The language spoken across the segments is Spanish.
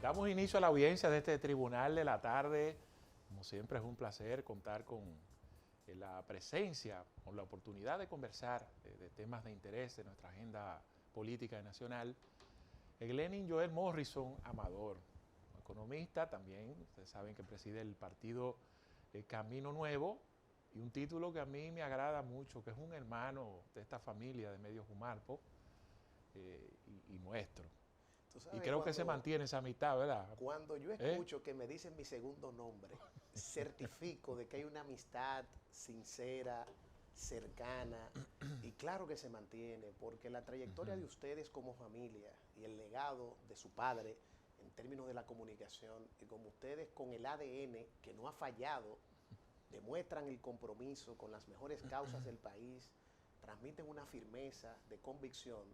Damos inicio a la audiencia de este Tribunal de la Tarde. Como siempre es un placer contar con la presencia, con la oportunidad de conversar de temas de interés de nuestra agenda política y nacional. Gleanin Joel Morrison Amador, economista también, ustedes saben que preside el partido Camino Nuevo, y un título que a mí me agrada mucho, que es un hermano de esta familia de Medios Jumarpo y nuestro. Y creo que se mantiene esa amistad, ¿verdad? Cuando yo escucho que me dicen mi segundo nombre, certifico de que hay una amistad sincera, cercana, y claro que se mantiene, porque la trayectoria de ustedes como familia y el legado de su padre en términos de la comunicación, y como ustedes con el ADN que no ha fallado, demuestran el compromiso con las mejores causas del país, transmiten una firmeza de convicción.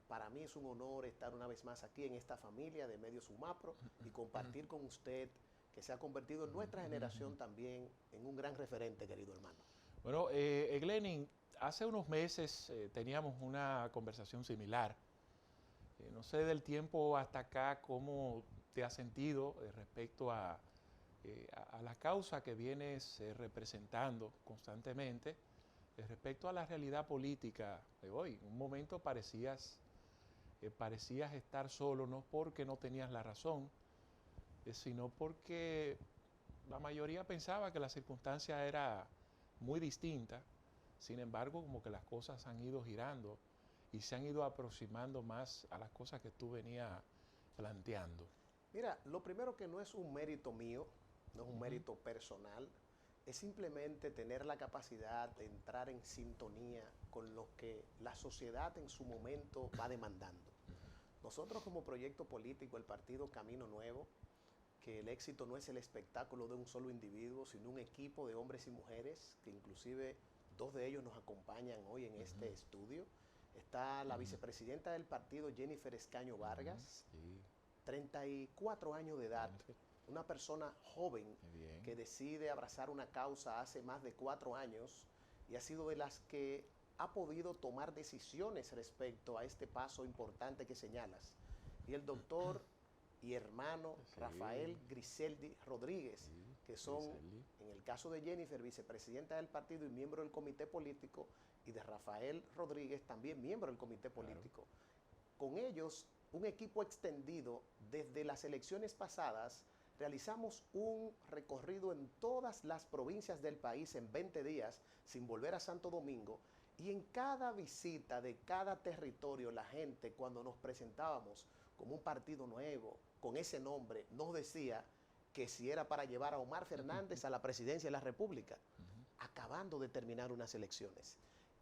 Para mí es un honor estar una vez más aquí en esta familia de Medios Humapro y compartir con usted, que se ha convertido en nuestra generación también en un gran referente, querido hermano. Bueno, Gleanin, hace unos meses teníamos una conversación similar. No sé del tiempo hasta acá cómo te has sentido respecto a la causa que vienes representando constantemente, respecto a la realidad política de hoy. En un momento parecías estar solo, no porque no tenías la razón, sino porque la mayoría pensaba que la circunstancia era muy distinta. Sin embargo, como que las cosas han ido girando y se han ido aproximando más a las cosas que tú venías planteando. Mira, lo primero, que no es un mérito mío, no es un mérito personal, es simplemente tener la capacidad de entrar en sintonía con lo que la sociedad en su momento va demandando. Nosotros como proyecto político, el partido Camino Nuevo, que el éxito no es el espectáculo de un solo individuo, sino un equipo de hombres y mujeres, que inclusive dos de ellos nos acompañan hoy en este estudio. Está la vicepresidenta del partido, Jennifer Escaño Vargas, Sí, 34 años de edad, Jennifer, una persona joven qué bien. que decide abrazar una causa hace más de 4 años y ha sido de las que ha podido tomar decisiones respecto a este paso importante que señalas. Y el doctor y hermano Sí, Rafael Griseldi Rodríguez, sí, que son, Griseli. en el caso de Jennifer, vicepresidenta del partido y miembro del comité político, y de Rafael Rodríguez, también miembro del comité Claro. político. Con ellos, un equipo extendido desde las elecciones pasadas, realizamos un recorrido en todas las provincias del país en 20 días, sin volver a Santo Domingo, y en cada visita de cada territorio, la gente, cuando nos presentábamos como un partido nuevo, con ese nombre, nos decía que si era para llevar a Omar Fernández a la presidencia de la República, acabando de terminar unas elecciones.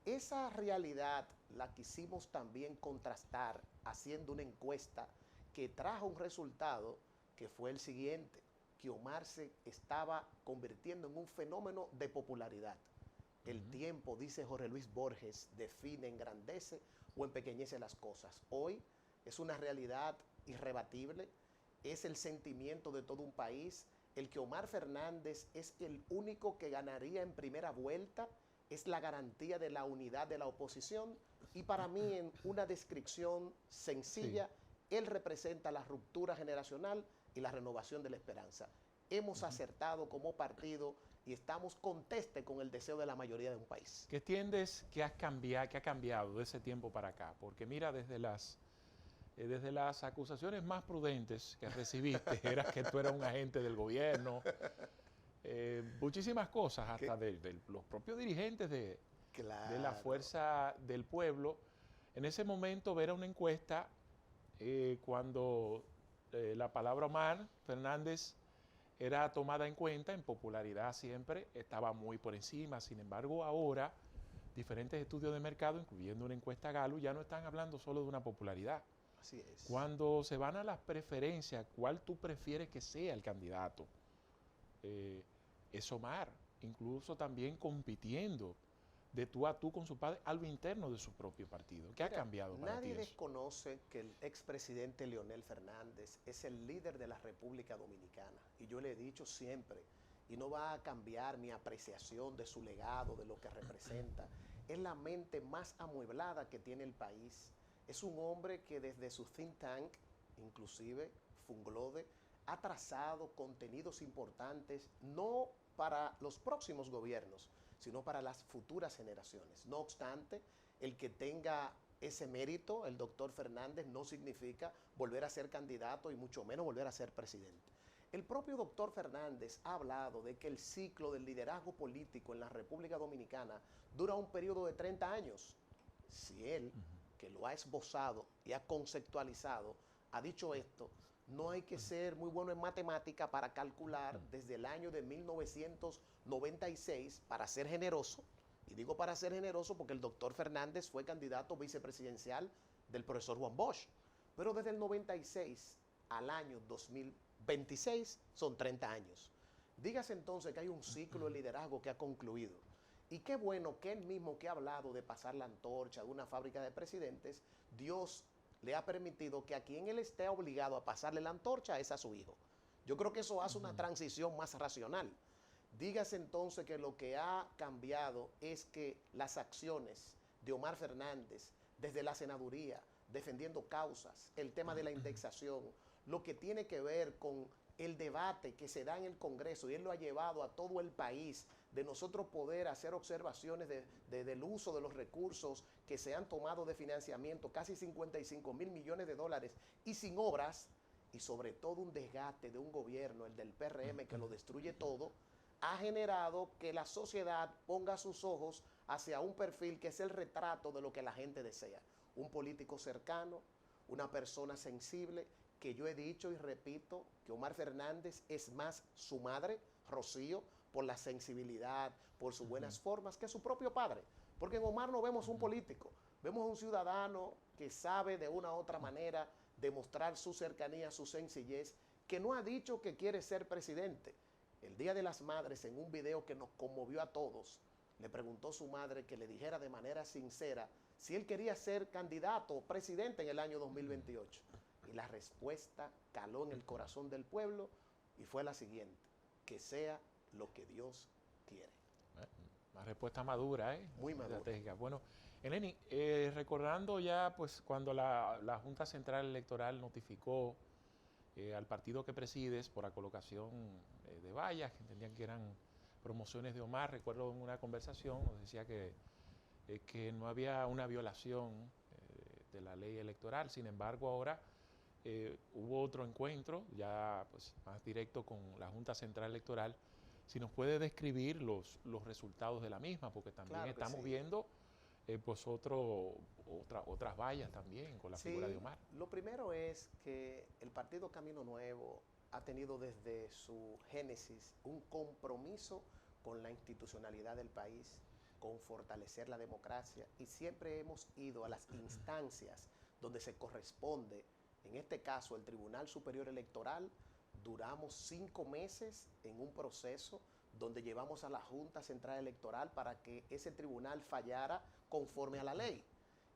Esa realidad la quisimos también contrastar haciendo una encuesta que trajo un resultado que fue el siguiente, que Omar se estaba convirtiendo en un fenómeno de popularidad. El tiempo, dice Jorge Luis Borges, define, engrandece o empequeñece las cosas. Hoy es una realidad irrebatible, es el sentimiento de todo un país, el que Omar Fernández es el único que ganaría en primera vuelta, es la garantía de la unidad de la oposición, y para mí, en una descripción Sí. sencilla, él representa la ruptura generacional y la renovación de la esperanza. Hemos acertado como partido y estamos contestes con el deseo de la mayoría de un país. ¿Qué entiendes que ha cambiado de ese tiempo para acá? Porque mira, desde las acusaciones más prudentes que recibiste, era que tú eras un agente del gobierno, muchísimas cosas, hasta Que, de los propios dirigentes de la claro, fuerza del pueblo. En ese momento ver una encuesta cuando la palabra Omar Fernández era tomada en cuenta, en popularidad siempre estaba muy por encima. Sin embargo, ahora diferentes estudios de mercado, incluyendo una encuesta Galo, ya no están hablando solo de una popularidad. así es. Cuando se van a las preferencias, ¿cuál tú prefieres que sea el candidato? Eh, es Omar, incluso también compitiendo de tú a tú con su padre a lo interno de su propio partido. ¿Qué ha Mira, cambiado para ti nadie eso? desconoce que el expresidente Leonel Fernández es el líder de la República Dominicana. Y yo le he dicho siempre, y no va a cambiar mi apreciación de su legado, de lo que representa. Es la mente más amueblada que tiene el país. Es un hombre que desde su think tank, inclusive, Funglode, ha trazado contenidos importantes, no para los próximos gobiernos, sino para las futuras generaciones. No obstante, el que tenga ese mérito, el doctor Fernández, no significa volver a ser candidato y mucho menos volver a ser presidente. El propio doctor Fernández ha hablado de que el ciclo del liderazgo político en la República Dominicana dura un periodo de 30 años. Si él, que lo ha esbozado y ha conceptualizado, ha dicho esto, no hay que ser muy bueno en matemática para calcular desde el año de 1996, para ser generoso, y digo para ser generoso porque el doctor Fernández fue candidato vicepresidencial del profesor Juan Bosch, pero desde el 96 al año 2026 son 30 años. Dígase entonces que hay un ciclo de liderazgo que ha concluido. Y qué bueno que él mismo, que ha hablado de pasar la antorcha de una fábrica de presidentes, Dios le ha permitido que a quien él esté obligado a pasarle la antorcha es a su hijo. Yo creo que eso hace una transición más racional. Dígase entonces que lo que ha cambiado es que las acciones de Omar Fernández, desde la senaduría, defendiendo causas, el tema de la indexación, lo que tiene que ver con el debate que se da en el Congreso, y él lo ha llevado a todo el país, de nosotros poder hacer observaciones del uso de los recursos que se han tomado de financiamiento, casi 55.000 millones de dólares, y sin obras, y sobre todo un desgaste de un gobierno, el del PRM, que lo destruye todo, ha generado que la sociedad ponga sus ojos hacia un perfil que es el retrato de lo que la gente desea. Un político cercano, una persona sensible, que yo he dicho y repito que Omar Fernández es más su madre, Rocío, por la sensibilidad, por sus buenas formas, que su propio padre. Porque en Omar no vemos un político, vemos un ciudadano que sabe de una u otra manera demostrar su cercanía, su sencillez, que no ha dicho que quiere ser presidente. El Día de las Madres, en un video que nos conmovió a todos, le preguntó a su madre que le dijera de manera sincera si él quería ser candidato o presidente en el año 2028. Y la respuesta caló en el corazón del pueblo y fue la siguiente: que sea lo que Dios quiere. Una respuesta madura, Muy madura. Estratégica. Bueno, Eleni, recordando ya pues cuando la Junta Central Electoral notificó al partido que presides por la colocación de vallas, que entendían que eran promociones de Omar, recuerdo en una conversación nos decía que no había una violación de la ley electoral. Sin embargo, ahora hubo otro encuentro ya pues más directo con la Junta Central Electoral. Si nos puede describir los resultados de la misma, porque también Claro que estamos sí. viendo pues otras vallas también con la figura de Omar. Lo primero es que el Partido Camino Nuevo ha tenido desde su génesis un compromiso con la institucionalidad del país, con fortalecer la democracia, y siempre hemos ido a las instancias donde se corresponde, en este caso el Tribunal Superior Electoral. Duramos 5 meses en un proceso donde llevamos a la Junta Central Electoral para que ese tribunal fallara conforme a la ley.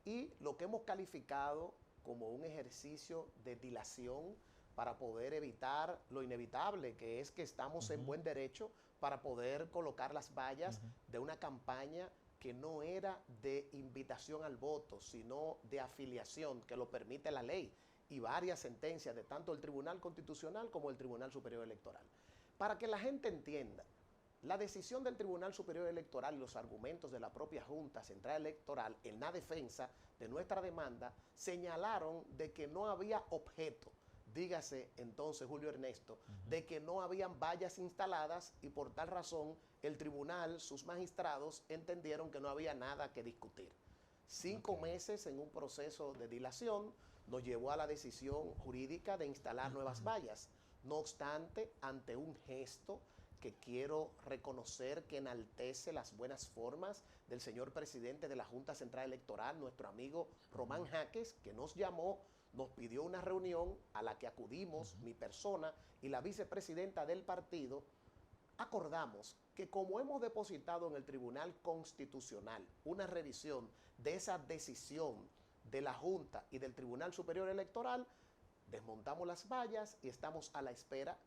Y lo que hemos calificado como un ejercicio de dilación para poder evitar lo inevitable, que es que estamos en buen derecho para poder colocar las vallas de una campaña que no era de invitación al voto, sino de afiliación, que lo permite la ley y varias sentencias de tanto el Tribunal Constitucional como el Tribunal Superior Electoral. Para que la gente entienda, la decisión del Tribunal Superior Electoral y los argumentos de la propia Junta Central Electoral en la defensa de nuestra demanda señalaron de que no había objeto, dígase entonces Julio Ernesto, de que no habían vallas instaladas, y por tal razón el tribunal, sus magistrados, entendieron que no había nada que discutir. 5 meses en un proceso de dilación nos llevó a la decisión jurídica de instalar nuevas vallas. No obstante, ante un gesto que quiero reconocer que enaltece las buenas formas del señor presidente de la Junta Central Electoral, nuestro amigo Román Jaques, que nos llamó, nos pidió una reunión a la que acudimos, mi persona y la vicepresidenta del partido. Acordamos que como hemos depositado en el Tribunal Constitucional una revisión de esa decisión de la Junta y del Tribunal Superior Electoral, desmontamos las vallas y estamos a la espera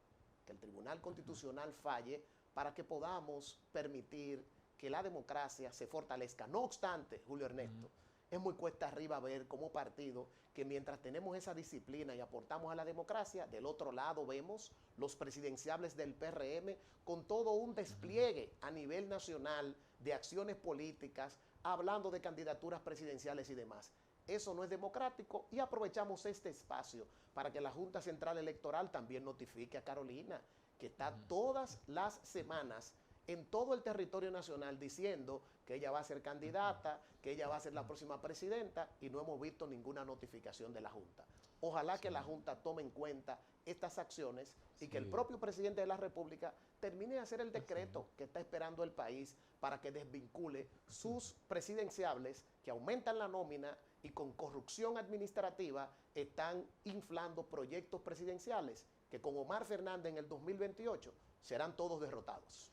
que el Tribunal Constitucional falle para que podamos permitir que la democracia se fortalezca. No obstante, Julio Ernesto, Es muy cuesta arriba ver como partido que mientras tenemos esa disciplina y aportamos a la democracia, del otro lado vemos los presidenciables del PRM con todo un despliegue a nivel nacional de acciones políticas, hablando de candidaturas presidenciales y demás. Eso no es democrático y aprovechamos este espacio para que la Junta Central Electoral también notifique a Carolina que está todas las semanas en todo el territorio nacional diciendo que ella va a ser candidata, que ella va a ser la próxima presidenta y no hemos visto ninguna notificación de la Junta. Ojalá que la Junta tome en cuenta estas acciones y que el propio presidente de la República termine de hacer el decreto que está esperando el país para que desvincule sus presidenciables que aumentan la nómina y con corrupción administrativa están inflando proyectos presidenciales que con Omar Fernández en el 2028 serán todos derrotados.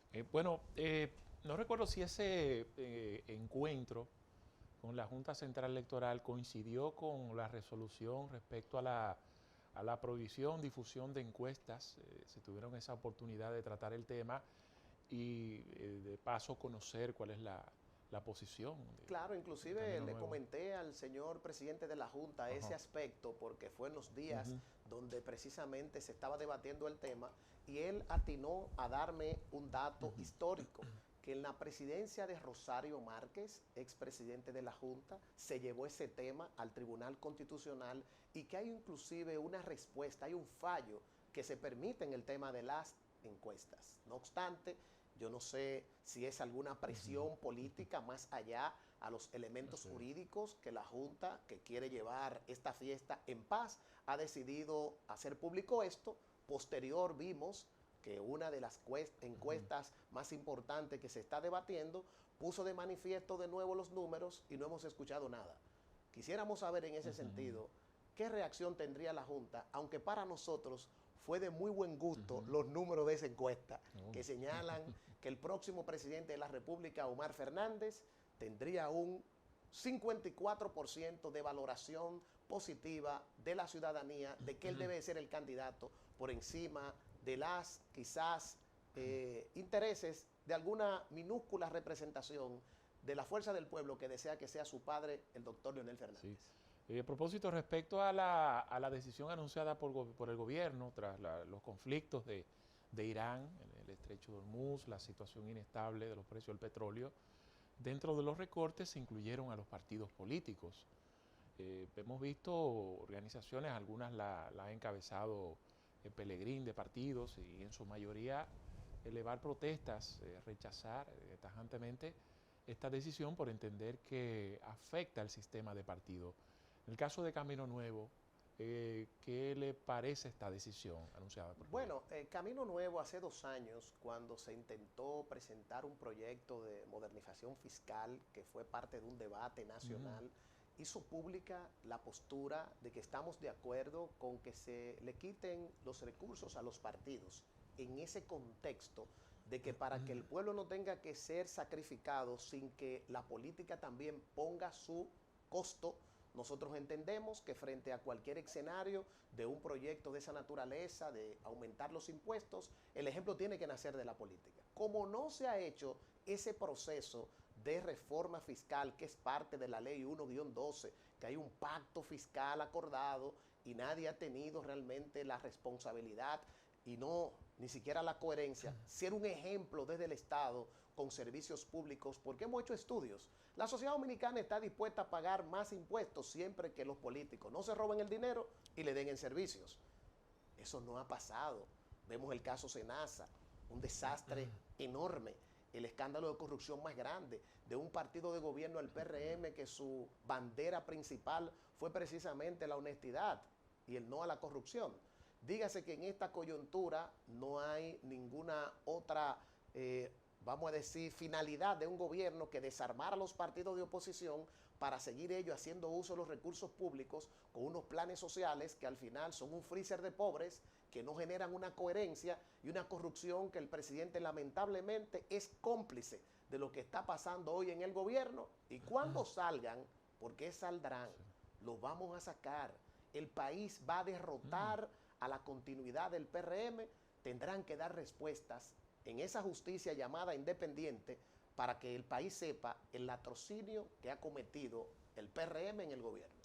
No recuerdo si ese encuentro con la Junta Central Electoral coincidió con la resolución respecto a la prohibición, difusión de encuestas. Se tuvieron esa oportunidad de tratar el tema y de paso conocer cuál es la posición. Claro, inclusive le comenté al señor presidente de la Junta ese aspecto porque fue en los días donde precisamente se estaba debatiendo el tema y él atinó a darme un dato histórico, que en la presidencia de Rosario Márquez, expresidente de la Junta, se llevó ese tema al Tribunal Constitucional y que hay inclusive una respuesta, hay un fallo que se permite en el tema de las encuestas. No obstante, yo no sé si es alguna presión política más allá a los elementos jurídicos que la Junta, que quiere llevar esta fiesta en paz, ha decidido hacer público esto. Posterior vimos que una de las encuestas más importantes que se está debatiendo puso de manifiesto de nuevo los números y no hemos escuchado nada. Quisiéramos saber en ese sentido qué reacción tendría la Junta, aunque para nosotros fue de muy buen gusto los números de esa encuesta, que señalan que el próximo presidente de la República, Omar Fernández, tendría un 54% de valoración positiva de la ciudadanía, de que él debe ser el candidato por encima de las quizás intereses de alguna minúscula representación de la fuerza del pueblo que desea que sea su padre, el doctor Leonel Fernández. Sí. A propósito, respecto a la decisión anunciada por el gobierno tras los conflictos de Irán, en el estrecho de Hormuz, la situación inestable de los precios del petróleo, dentro de los recortes se incluyeron a los partidos políticos. Hemos visto organizaciones, algunas la ha encabezado Pelegrín de partidos y en su mayoría elevar protestas, rechazar tajantemente esta decisión por entender que afecta al sistema de partido. En el caso de Camino Nuevo, ¿qué le parece esta decisión anunciada por el gobierno? Camino Nuevo hace 2 años, cuando se intentó presentar un proyecto de modernización fiscal que fue parte de un debate nacional, hizo pública la postura de que estamos de acuerdo con que se le quiten los recursos a los partidos en ese contexto de que para que el pueblo no tenga que ser sacrificado sin que la política también ponga su costo. Nosotros entendemos que frente a cualquier escenario de un proyecto de esa naturaleza, de aumentar los impuestos, el ejemplo tiene que nacer de la política. Como no se ha hecho ese proceso de reforma fiscal que es parte de la ley 1-12, que hay un pacto fiscal acordado y nadie ha tenido realmente la responsabilidad y ni siquiera la coherencia, ser un ejemplo desde el Estado con servicios públicos, porque hemos hecho estudios. La sociedad dominicana está dispuesta a pagar más impuestos siempre que los políticos no se roben el dinero y le den en servicios. Eso no ha pasado. Vemos el caso Senasa, un desastre enorme, el escándalo de corrupción más grande de un partido de gobierno, el PRM, que su bandera principal fue precisamente la honestidad y el no a la corrupción. Dígase que en esta coyuntura no hay ninguna otra, vamos a decir, finalidad de un gobierno que desarmar a los partidos de oposición para seguir ellos haciendo uso de los recursos públicos con unos planes sociales que al final son un freezer de pobres que no generan una coherencia y una corrupción que el presidente lamentablemente es cómplice de lo que está pasando hoy en el gobierno. Y cuando salgan, porque saldrán, los vamos a sacar. El país va a derrotar a la continuidad del PRM, tendrán que dar respuestas en esa justicia llamada independiente para que el país sepa el latrocinio que ha cometido el PRM en el gobierno.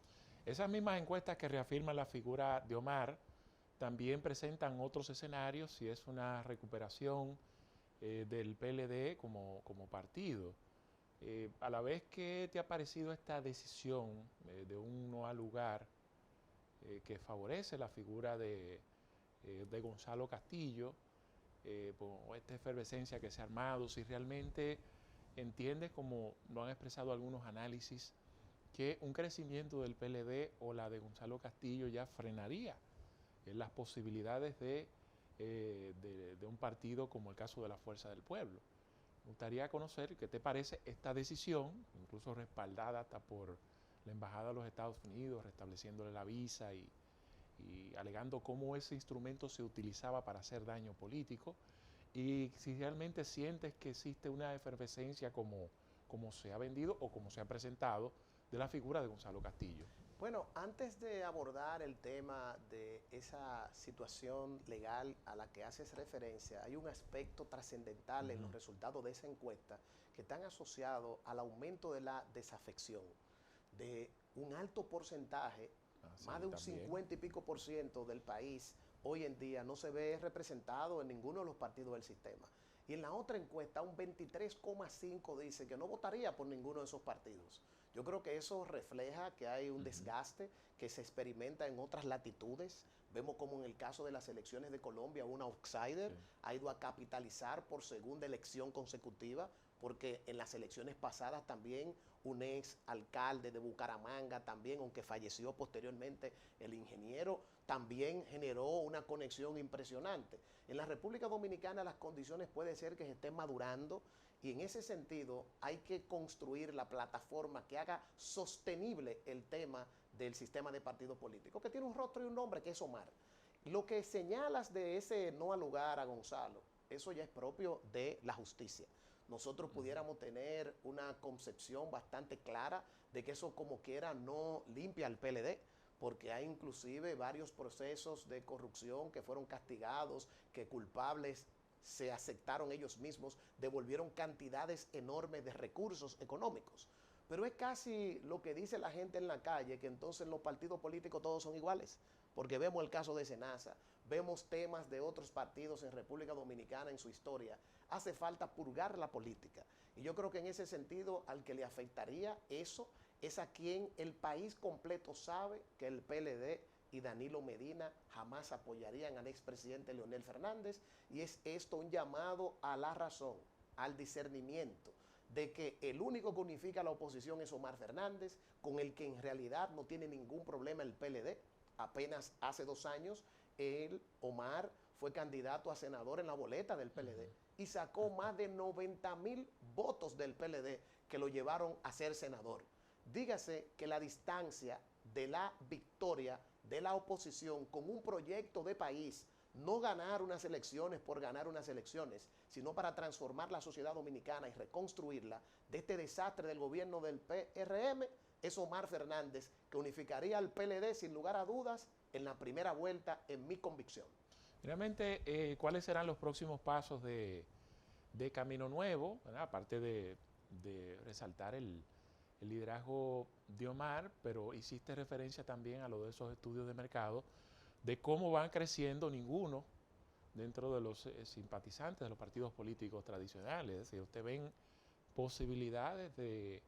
Esas mismas encuestas que reafirman la figura de Omar también presentan otros escenarios, si es una recuperación del PLD como partido. A la vez, ¿qué te ha parecido esta decisión de un no al lugar que favorece la figura de Gonzalo Castillo, por esta efervescencia que se ha armado? Si realmente entiendes, como lo han expresado algunos análisis, que un crecimiento del PLD o la de Gonzalo Castillo ya frenaría las posibilidades de un partido como el caso de la Fuerza del Pueblo. Me gustaría conocer qué te parece esta decisión, incluso respaldada hasta por la Embajada de los Estados Unidos, restableciéndole la visa y alegando cómo ese instrumento se utilizaba para hacer daño político, y si realmente sientes que existe una efervescencia como se ha vendido o como se ha presentado de la figura de Gonzalo Castillo. Bueno, antes de abordar el tema de esa situación legal a la que haces referencia, hay un aspecto trascendental en los resultados de esa encuesta que están asociados al aumento de la desafección, de un alto porcentaje, más de un 50 y pico por ciento del país hoy en día no se ve representado en ninguno de los partidos del sistema. Y en la otra encuesta, un 23,5 dice que no votaría por ninguno de esos partidos. Yo creo que eso refleja que hay un desgaste que se experimenta en otras latitudes. Vemos como en el caso de las elecciones de Colombia, una outsider ha ido a capitalizar por segunda elección consecutiva, porque en las elecciones pasadas también un ex alcalde de Bucaramanga, también, aunque falleció posteriormente el ingeniero, también generó una conexión impresionante. En la República Dominicana las condiciones puede ser que se estén madurando, y en ese sentido hay que construir la plataforma que haga sostenible el tema del sistema de partidos políticos, que tiene un rostro y un nombre, que es Omar. Lo que señalas de ese no al lugar a Gonzalo, eso ya es propio de la justicia. Nosotros pudiéramos tener una concepción bastante clara de que eso como quiera no limpia al PLD, porque hay inclusive varios procesos de corrupción que fueron castigados, que culpables se aceptaron ellos mismos, devolvieron cantidades enormes de recursos económicos. Pero es casi lo que dice la gente en la calle, que entonces los partidos políticos todos son iguales, porque vemos el caso de Senasa, vemos temas de otros partidos en República Dominicana en su historia. Hace falta purgar la política. Y yo creo que en ese sentido, al que le afectaría eso, es a quien el país completo sabe que el PLD y Danilo Medina jamás apoyarían al expresidente Leonel Fernández, y es esto un llamado a la razón, al discernimiento, de que el único que unifica a la oposición es Omar Fernández, con el que en realidad no tiene ningún problema el PLD. Apenas hace 2 años, Omar fue candidato a senador en la boleta del PLD y sacó más de 90,000 votos del PLD que lo llevaron a ser senador. Dígase que la distancia de la victoria de la oposición con un proyecto de país, no ganar unas elecciones por ganar unas elecciones, sino para transformar la sociedad dominicana y reconstruirla de este desastre del gobierno del PRM, es Omar Fernández, que unificaría al PLD sin lugar a dudas en la primera vuelta, en mi convicción. Realmente, ¿cuáles serán los próximos pasos de Camino Nuevo? ¿Verdad? Aparte de resaltar el liderazgo de Omar, pero hiciste referencia también a lo de esos estudios de mercado, de cómo van creciendo ninguno dentro de los simpatizantes de los partidos políticos tradicionales. Es decir, ¿usted ven posibilidades de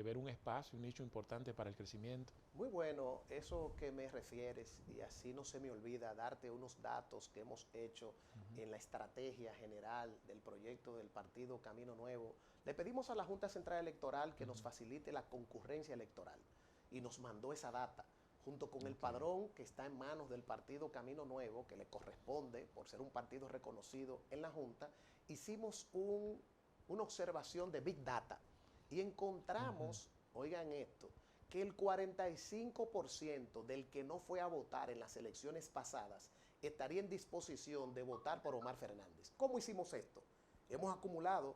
ver un espacio, un nicho importante para el crecimiento? Muy bueno eso que me refieres, y así no se me olvida darte unos datos que hemos hecho en la estrategia general del proyecto del partido Camino Nuevo. Le pedimos a la Junta Central Electoral que nos facilite la concurrencia electoral, y nos mandó esa data junto con el padrón que está en manos del partido Camino Nuevo, que le corresponde por ser un partido reconocido en la Junta. Hicimos una observación de Big Data y encontramos, oigan esto, que el 45% del que no fue a votar en las elecciones pasadas estaría en disposición de votar por Omar Fernández. ¿Cómo hicimos esto? Hemos acumulado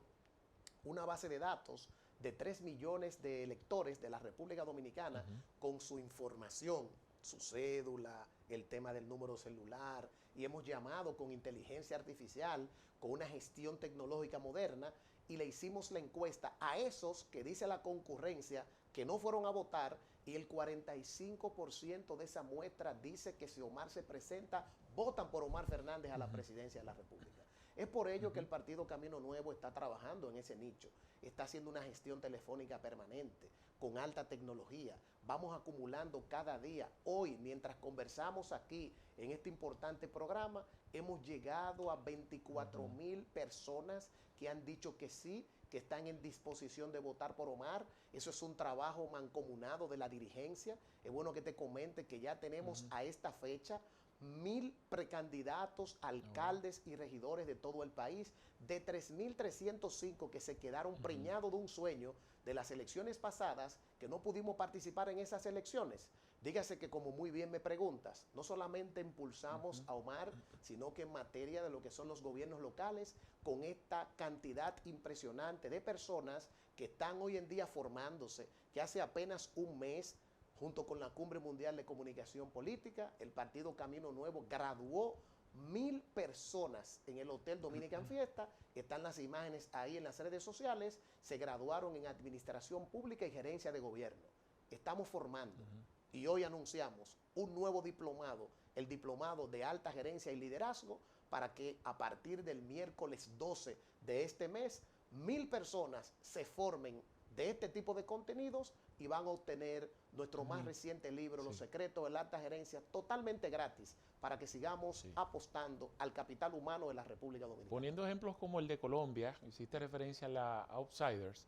una base de datos de 3 millones de electores de la República Dominicana con su información, su cédula, el tema del número celular, y hemos llamado con inteligencia artificial, con una gestión tecnológica moderna, y le hicimos la encuesta a esos que dice la concurrencia que no fueron a votar, y el 45% de esa muestra dice que si Omar se presenta, votan por Omar Fernández a la presidencia de la República. Es por ello que el Partido Camino Nuevo está trabajando en ese nicho, está haciendo una gestión telefónica permanente, con alta tecnología. Vamos acumulando cada día. Hoy, mientras conversamos aquí en este importante programa, hemos llegado a 24,000 personas que han dicho que sí, que están en disposición de votar por Omar. Eso es un trabajo mancomunado de la dirigencia. Es bueno que te comente que ya tenemos a esta fecha 1,000 precandidatos, alcaldes y regidores de todo el país, de 3,305 que se quedaron preñados de un sueño de las elecciones pasadas, que no pudimos participar en esas elecciones. Dígase que, como muy bien me preguntas, no solamente impulsamos a Omar, sino que en materia de lo que son los gobiernos locales, con esta cantidad impresionante de personas que están hoy en día formándose, que hace apenas un mes, junto con la Cumbre Mundial de Comunicación Política, el Partido Camino Nuevo graduó 1,000 personas en el Hotel Dominican Fiesta. Están las imágenes ahí en las redes sociales. Se graduaron en Administración Pública y Gerencia de Gobierno. Estamos formando. Y hoy anunciamos un nuevo diplomado, el diplomado de Alta Gerencia y Liderazgo, para que a partir del miércoles 12 de este mes, 1,000 personas se formen de este tipo de contenidos y van a obtener nuestro más reciente libro, Los Secretos de la Alta Gerencia, totalmente gratis, para que sigamos apostando al capital humano de la República Dominicana. Poniendo ejemplos como el de Colombia, hiciste referencia a la Outsiders.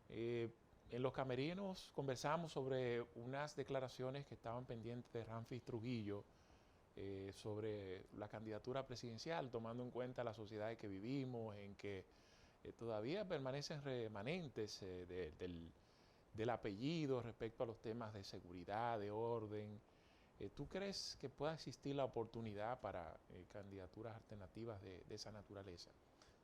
En los camerinos conversamos sobre unas declaraciones que estaban pendientes de Ramfis Trujillo sobre la candidatura presidencial, tomando en cuenta la sociedad en que vivimos, en que todavía permanecen remanentes del apellido respecto a los temas de seguridad, de orden. ¿Tú crees que pueda existir la oportunidad para candidaturas alternativas de esa naturaleza?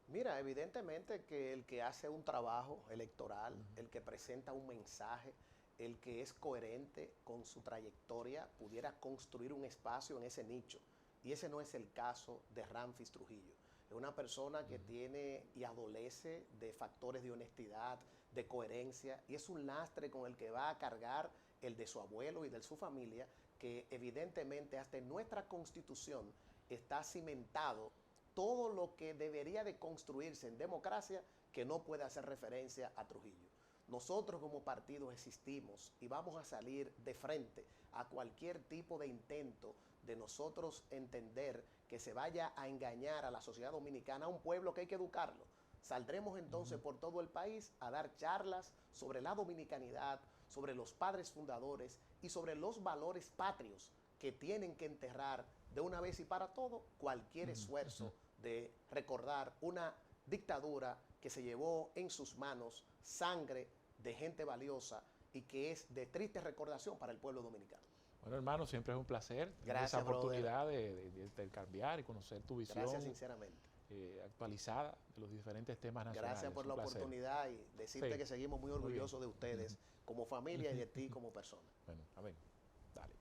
Mira, evidentemente que el que hace un trabajo electoral, el que presenta un mensaje, el que es coherente con su trayectoria, pudiera construir un espacio en ese nicho. Y ese no es el caso de Ramfis Trujillo. Es una persona que tiene y adolece de factores de honestidad, de coherencia, y es un lastre con el que va a cargar el de su abuelo y de su familia, que evidentemente hasta en nuestra Constitución está cimentado todo lo que debería de construirse en democracia, que no puede hacer referencia a Trujillo. Nosotros como partido existimos y vamos a salir de frente a cualquier tipo de intento de nosotros entender que se vaya a engañar a la sociedad dominicana, a un pueblo que hay que educarlo. Saldremos entonces por todo el país a dar charlas sobre la dominicanidad, sobre los padres fundadores y sobre los valores patrios que tienen que enterrar de una vez y para todo cualquier esfuerzo de recordar una dictadura que se llevó en sus manos sangre de gente valiosa y que es de triste recordación para el pueblo dominicano. Bueno, hermano, siempre es un placer tener esa oportunidad de intercambiar y conocer tu visión. Gracias, sinceramente. Actualizada de los diferentes temas nacionales. Gracias por la oportunidad y decirte que seguimos muy orgullosos de ustedes como familia y de ti como persona. Bueno, a ver, dale.